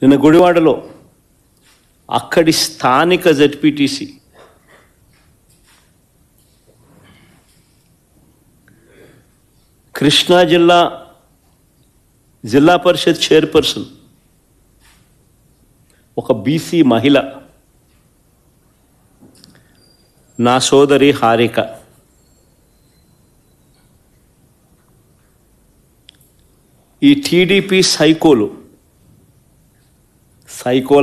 నిన్న గుడివాడలో అక్కడి స్థానిక జెడ్పీటీసీ కృష్ణా జిల్లా పరిషత్ చైర్పర్సన్ ఒక బీసీ మహిళ, నా సోదరి హారిక, ఈ టీడీపీ సైకోలు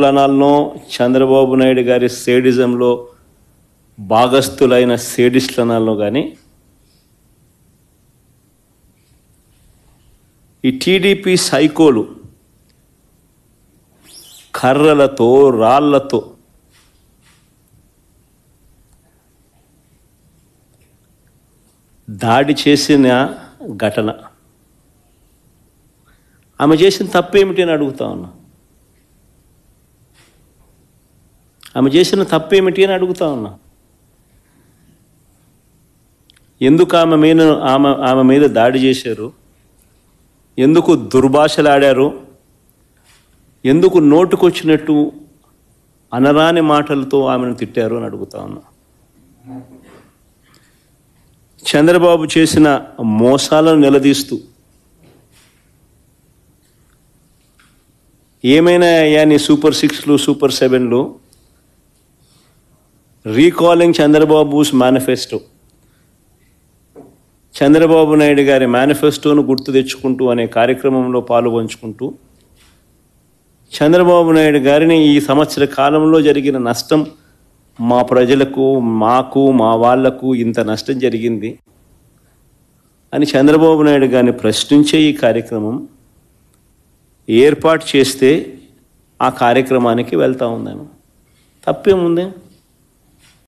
అనాలనో, చంద్రబాబు నాయుడు గారి సేడిజంలో భాగస్థులైన సేడిస్టులు అనాలనో కానీ, ఈ టీడీపీ సైకోలు కర్రలతో రాళ్లతో దాడి చేసిన ఘటన. ఆమె చేసిన తప్పేమిటి అని అడుగుతా ఉన్నా. ఆమె చేసిన తప్పేమిటి అని అడుగుతా ఉన్నా. ఎందుకు ఆమె మీద దాడి చేశారు? ఎందుకు దుర్భాషలాడారు? ఎందుకు నోటుకొచ్చినట్టు అనరాని మాటలతో ఆమెను తిట్టారు అని అడుగుతా ఉన్నా. చంద్రబాబు చేసిన మోసాలను నిలదీస్తూ, ఏమైనా అయ్యా నీ సూపర్ 6లు సూపర్ 7లు, రీకాలింగ్ చంద్రబాబుస్ మేనిఫెస్టో, చంద్రబాబు నాయుడు గారి మేనిఫెస్టోను గుర్తు తెచ్చుకుంటూ అనే కార్యక్రమంలో పాల్గొంచుకుంటూ, చంద్రబాబు నాయుడు గారిని ఈ సంవత్సర కాలంలో జరిగిన నష్టం, మా ప్రజలకు, మాకు, మా వాళ్లకు ఇంత నష్టం జరిగింది అని చంద్రబాబు నాయుడు గారిని ప్రశ్నించే ఈ కార్యక్రమం ఏర్పాటు చేస్తే ఆ కార్యక్రమానికి వెళ్తా ఉన్నాను. తప్పేముంది?